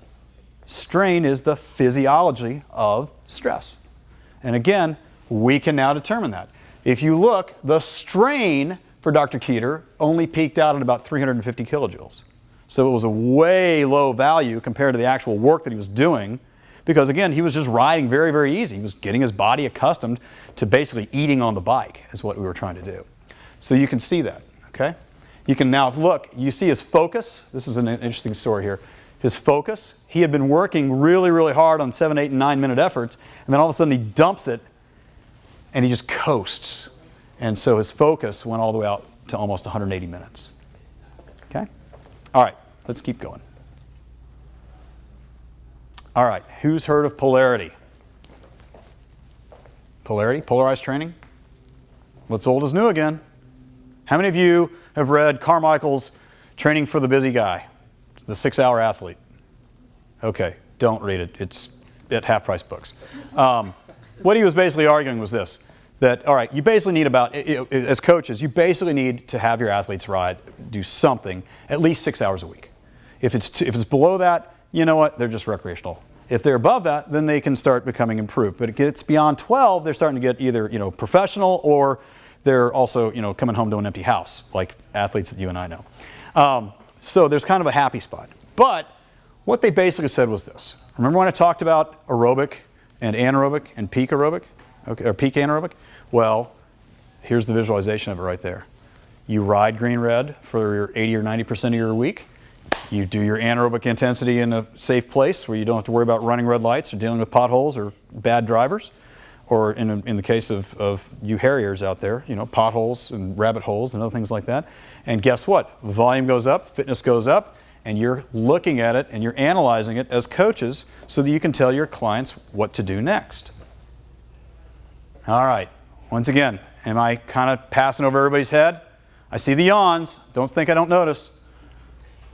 Strain is the physiology of stress. And again, we can now determine that. If you look, the strain for Dr. Keeter only peaked out at about 350 kilojoules. So it was a way low value compared to the actual work that he was doing, because again, he was just riding very, very easy. He was getting his body accustomed to basically eating on the bike is what we were trying to do. So you can see that, okay? You can now look, you see his focus. This is an interesting story here. His focus, he had been working really, really hard on 7, 8, and 9-minute efforts, and then all of a sudden he dumps it and he just coasts. And so his focus went all the way out to almost 180 minutes. Okay? All right, let's keep going. All right, who's heard of polarity? Polarity, polarized training? What's old is new again. How many of you have read Carmichael's Training for the Busy Guy, the 6-hour athlete? Okay, don't read it. It's at half-price books. What he was basically arguing was this, that, all right, you basically need as coaches, you basically need to have your athletes do something at least 6 hours a week. If it's below that, you know what, they're just recreational. If they're above that, then they can start becoming improved. But it gets beyond 12, they're starting to get either, professional, or they're also, coming home to an empty house, like athletes that you and I know. So there's kind of a happy spot. But what they basically said was this. Remember when I talked about aerobic and anaerobic and peak aerobic, okay, or peak anaerobic? Well, here's the visualization of it right there. You ride green red for your 80 or 90% of your week. You do your anaerobic intensity in a safe place where you don't have to worry about running red lights or dealing with potholes or bad drivers. Or in the case of you harriers out there, potholes and rabbit holes and other things like that. And guess what? Volume goes up, fitness goes up, and you're looking at it and you're analyzing it as coaches so that you can tell your clients what to do next. All right. Once again, am I kind of passing over everybody's head? I see the yawns. Don't think I don't notice.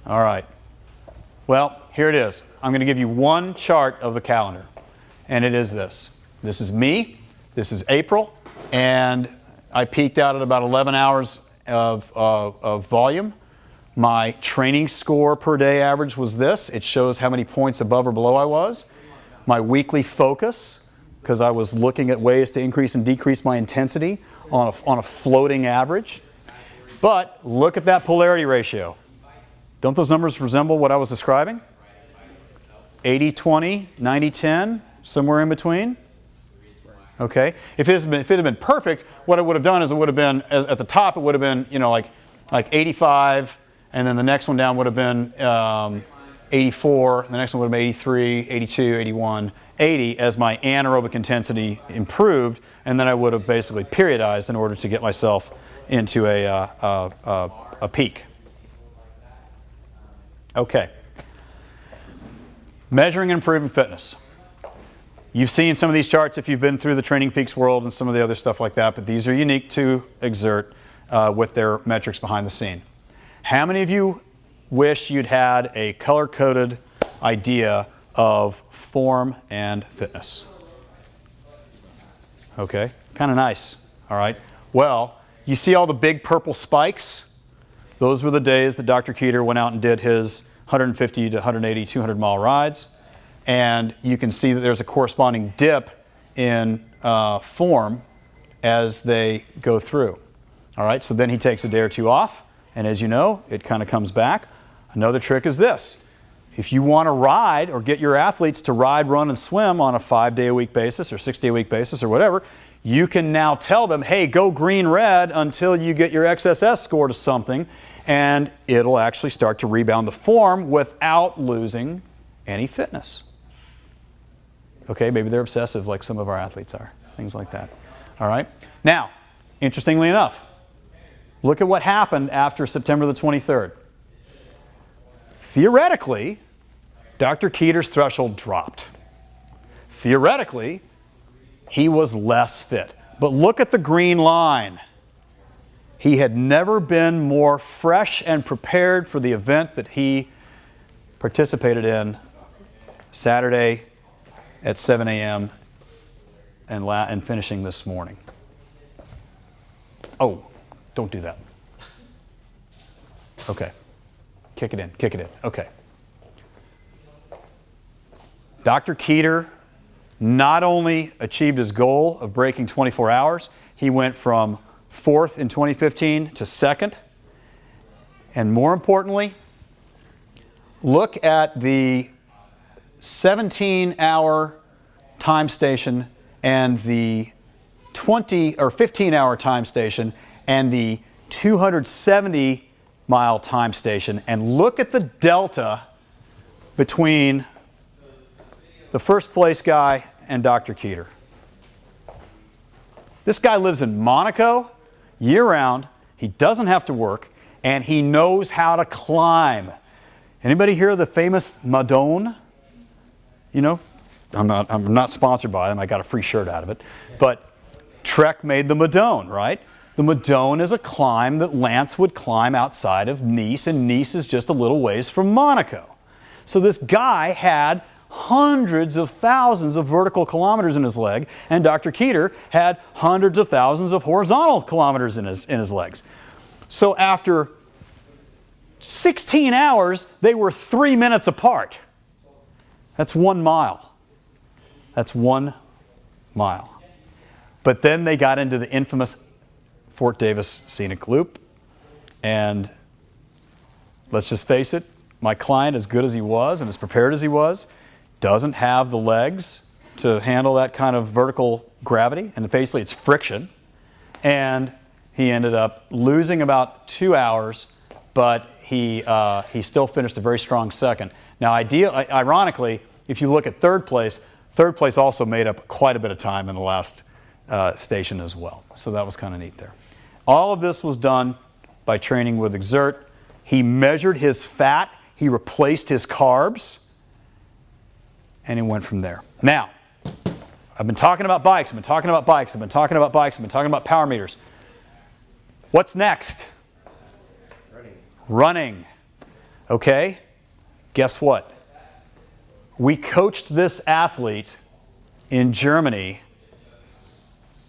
All right. Well, here it is. I'm going to give you one chart of the calendar, and it is this. This is me. This is April, and I peaked out at about 11 hours of volume. My training score per day average was this. It shows how many points above or below I was. My weekly focus, because I was looking at ways to increase and decrease my intensity on a floating average. But look at that polarity ratio. Don't those numbers resemble what I was describing? 80-20, 90-10, somewhere in between? Okay. If it had been perfect, what it would have done is it would have been, at the top, it would have been, like 85, and then the next one down would have been 84, the next one would have been 83, 82, 81, 80 as my anaerobic intensity improved, and then I would have basically periodized in order to get myself into a peak. Okay. Measuring and improving fitness. You've seen some of these charts if you've been through the Training Peaks world and some of the other stuff like that, but these are unique to Xert with their metrics behind the scene. How many of you wish you'd had a color-coded idea of form and fitness? Okay, kind of nice, all right. Well, you see all the big purple spikes? Those were the days that Dr. Keeter went out and did his 150 to 180, 200 mile rides. And you can see that there's a corresponding dip in form as they go through. All right, so then he takes a day or two off, and as you know, it kind of comes back. Another trick is this. If you want to ride or get your athletes to ride, run, and swim on a 5-day-a-week basis or 6-day-a-week basis or whatever, you can now tell them, hey, go green-red until you get your XSS score to something, and it'll actually start to rebound the form without losing any fitness. Okay, maybe they're obsessive like some of our athletes are, things like that. All right? Now, interestingly enough, look at what happened after September the 23rd. Theoretically, Dr. Keeter's threshold dropped. Theoretically, he was less fit. But look at the green line. He had never been more fresh and prepared for the event that he participated in Saturday at 7 a.m. and finishing this morning. Oh, don't do that. Okay. Kick it in, kick it in. Okay. Dr. Keeter not only achieved his goal of breaking 24 hours, he went from 4th in 2015 to 2nd. And more importantly, look at the 17-hour time station and the 20 or 15-hour time station and the 270-mile time station, and look at the delta between the first place guy and Dr. Keeter. This guy lives in Monaco year-round. He doesn't have to work, and he knows how to climb. Anybody hear of the famous Madone? You know, I'm not sponsored by them. I got a free shirt out of it. But Trek made the Madone, right? The Madone is a climb that Lance would climb outside of Nice, and Nice is just a little ways from Monaco. So this guy had hundreds of thousands of vertical kilometers in his leg, and Dr. Keeter had hundreds of thousands of horizontal kilometers in his legs. So after 16 hours, they were 3 minutes apart. That's 1 mile. That's 1 mile. But then they got into the infamous Fort Davis Scenic Loop, and let's just face it, my client, as good as he was and as prepared as he was, doesn't have the legs to handle that kind of vertical gravity, and basically it's friction, and he ended up losing about 2 hours, but he still finished a very strong second. Now, ironically, if you look at third place also made up quite a bit of time in the last station as well. So that was kind of neat there. All of this was done by training with Xert. He measured his fat, he replaced his carbs, and he went from there. Now, I've been talking about bikes, I've been talking about bikes, I've been talking about bikes, I've been talking about power meters. What's next? Running. Okay, guess what? We coached this athlete in Germany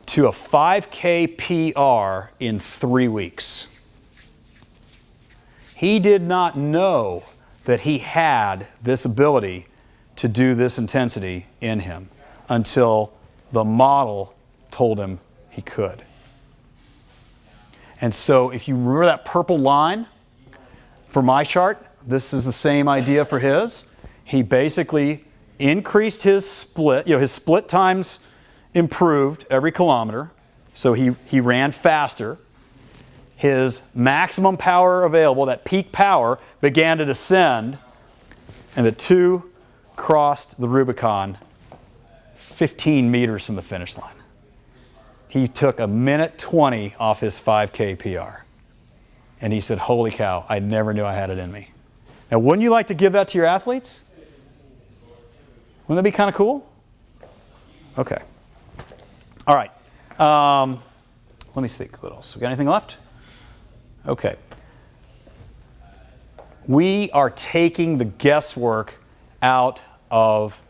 to a 5K PR in 3 weeks. He did not know that he had this ability to do this intensity in him until the model told him he could. And so if you remember that purple line for my chart, this is the same idea for his. He basically increased his split, his split times improved every kilometer, so he ran faster. His maximum power available, that peak power, began to descend, and the two crossed the Rubicon 15 meters from the finish line. He took 1:20 off his 5K PR. And he said, holy cow, I never knew I had it in me. Now, wouldn't you like to give that to your athletes? Wouldn't that be kind of cool? Okay. All right. Let me see. What else? We got anything left? Okay. We are taking the guesswork out of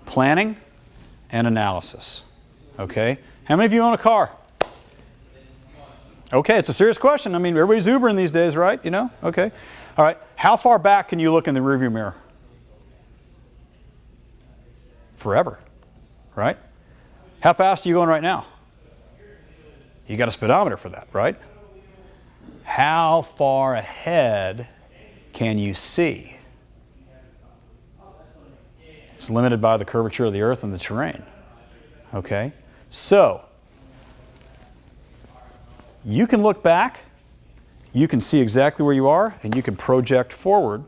planning and analysis. Okay? How many of you own a car? Okay, it's a serious question. I mean, everybody's Ubering these days, right? You know? Okay. All right. How far back can you look in the rearview mirror? Forever, right? How fast are you going right now? You got a speedometer for that, right? How far ahead can you see? It's limited by the curvature of the earth and the terrain. Okay? So, you can look back, you can see exactly where you are, and you can project forward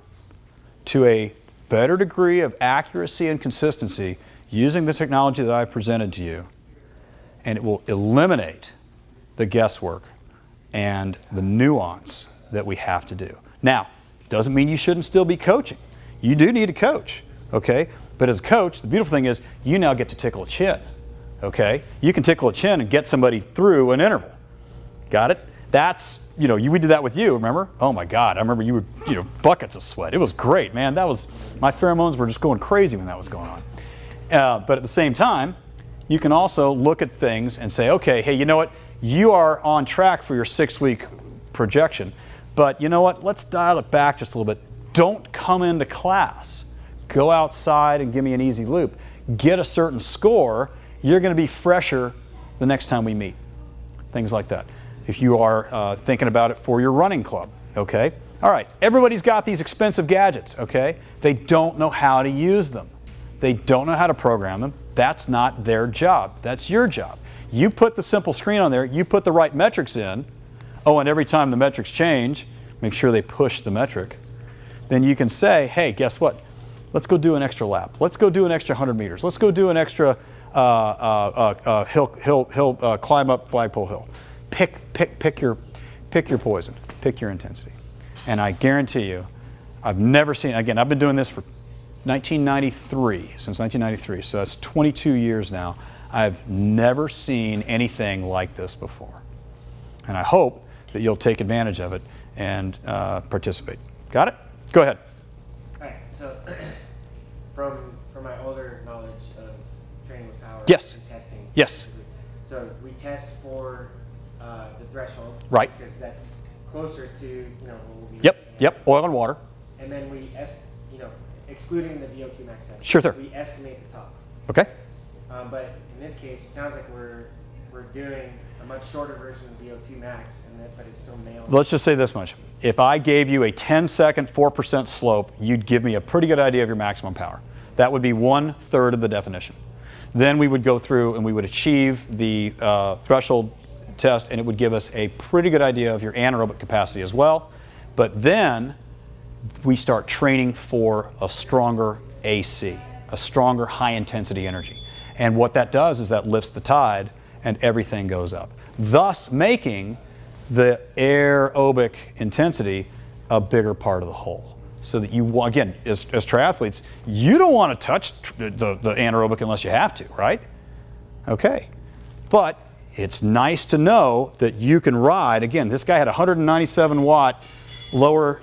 to a better degree of accuracy and consistency using the technology that I've presented to you, and it will eliminate the guesswork and the nuance that we have to do. Now, doesn't mean you shouldn't still be coaching. You do need to coach, okay? But as a coach, the beautiful thing is you now get to tickle a chin, okay? You can tickle a chin and get somebody through an interval. Got it? That's, you know, we did that with you, remember? Oh my God, I remember you were, buckets of sweat. It was great, man. That was, my pheromones were just going crazy when that was going on. But at the same time, you can also look at things and say, okay, hey, you know what? You are on track for your 6-week projection, but you know what? Let's dial it back just a little bit. Don't come into class. Go outside and give me an easy loop. Get a certain score. You're going to be fresher the next time we meet. Things like that. If you are thinking about it for your running club, okay? All right, everybody's got these expensive gadgets, okay? They don't know how to use them. They don't know how to program them. That's not their job. That's your job. You put the simple screen on there, you put the right metrics in. Oh, and every time the metrics change, make sure they push the metric. Then you can say, hey, guess what? Let's go do an extra lap. Let's go do an extra 100 meters. Let's go do an extra climb up Flagpole Hill. Pick your poison. Pick your intensity. And I guarantee you, I've never seen, again, I've been doing this for 1993, since 1993, so that's 22 years now. I've never seen anything like this before. And I hope that you'll take advantage of it and participate. Got it? Go ahead.
All right, so from my older knowledge of training with power
Yes.
and testing.
Yes.
So we test for the threshold.
Right.
Because that's closer to, what we'll be
Yep, oil and water.
And then we, excluding the VO2 max test.
Sure, sir.
We estimate the top.
Okay.
But in this case, it sounds like we're doing a much shorter version of VO2 max, but it's still nailed.
Let's just say this much. If I gave you a 10-second 4% slope, you'd give me a pretty good idea of your maximum power. That would be 1/3 of the definition. Then we would go through and we would achieve the threshold test, and it would give us a pretty good idea of your anaerobic capacity as well. But then we start training for a stronger AC, a stronger high-intensity energy. And what that does is that lifts the tide and everything goes up, thus making the aerobic intensity a bigger part of the whole. So that you, again, as triathletes, you don't want to touch the anaerobic unless you have to, right? Okay. But it's nice to know that you can ride. Again, this guy had a 197 watt lower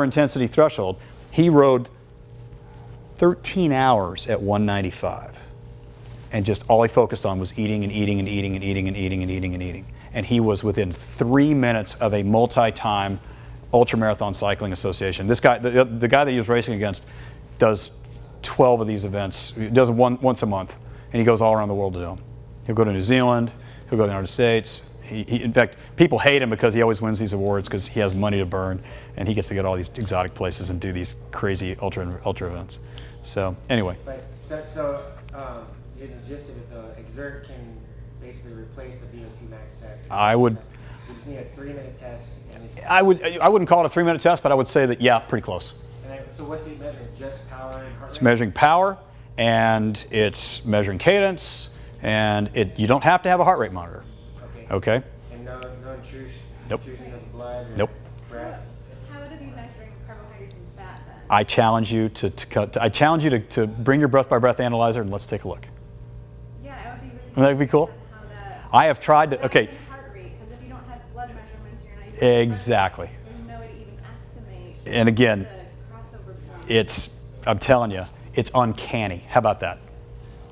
intensity threshold. He rode 13 hours at 195. And just all he focused on was eating and eating and eating and eating and eating and eating and eating. And he was within 3 minutes of a multi-time ultramarathon cycling association. This guy, the guy that he was racing against, does 12 of these events. He does them once a month, and he goes all around the world to do them. He'll go to New Zealand. He'll go to the United States. In fact, people hate him because he always wins these awards because he has money to burn, and he gets to go to all these exotic places and do these crazy ultra events. So anyway.
But is the gist of it though? Xert can basically replace the VO2 max test.
I would.
We just need a 3-minute test.
I wouldn't call it a 3-minute test, but I would say that yeah, pretty close.
So what's it measuring? Just power and heart rate?
It's measuring power, and it's measuring cadence, and you don't have to have a heart rate monitor. Okay.
And no intrusion.
Nope.
Intrusion of blood. Or
nope.
Breath.
How would it be measuring carbohydrates and fat then?
I challenge you to bring your breath by breath analyzer and let's take a look.
Yeah, That'd be really
Wouldn't that be cool?
How that,
I have tried to, okay,
heart rate, because if you don't have blood measurements, you're not even
exactly.
there's no way to even estimate
And again,
the crossover point.
it's, I'm telling you, it's uncanny. How about that?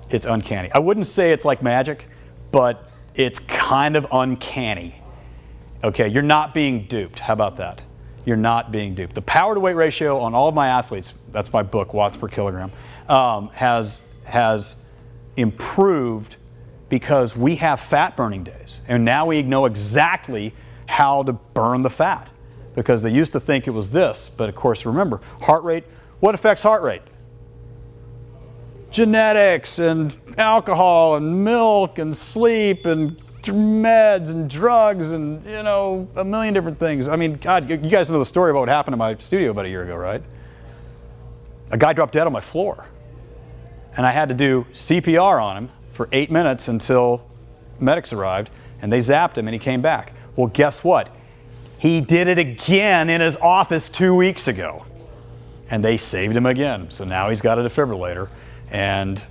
It's uncanny. I wouldn't say it's like magic, but it's kind of uncanny. Okay, you're not being duped. How about that? You're not being duped. The power to weight ratio on all of my athletes, that's my book, watts per kilogram, has improved because we have fat burning days. And now we know exactly how to burn the fat, because they used to think it was this. But of course, remember, heart rate, what affects heart rate? Genetics and alcohol and milk and sleep and meds and drugs and, you know, a million different things. I mean, God, you guys know the story about what happened in my studio about a year ago, right? A guy dropped dead on my floor. And I had to do CPR on him for 8 minutes until medics arrived, and they zapped him and he came back. Well, guess what? He did it again in his office 2 weeks ago. And they saved him again. So now he's got a defibrillator, and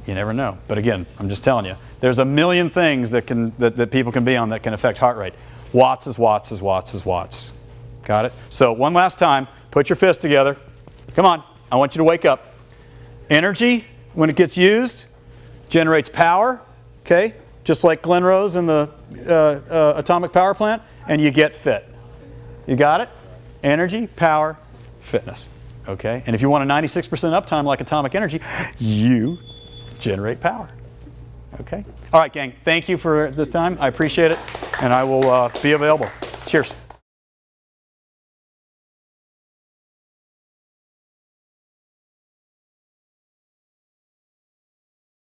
you never know. But again, I'm just telling you, there's a million things that people can be on that can affect heart rate. Watts is watts is watts is watts. Got it? So one last time, put your fist together. Come on, I want you to wake up. Energy, when it gets used, generates power, okay? Just like Glen Rose in the atomic power plant, and you get fit. You got it? Energy, power, fitness, okay? And if you want a 96% uptime like atomic energy, you generate power. Okay? All right, gang. Thank you for the time. I appreciate it. And I will be available. Cheers.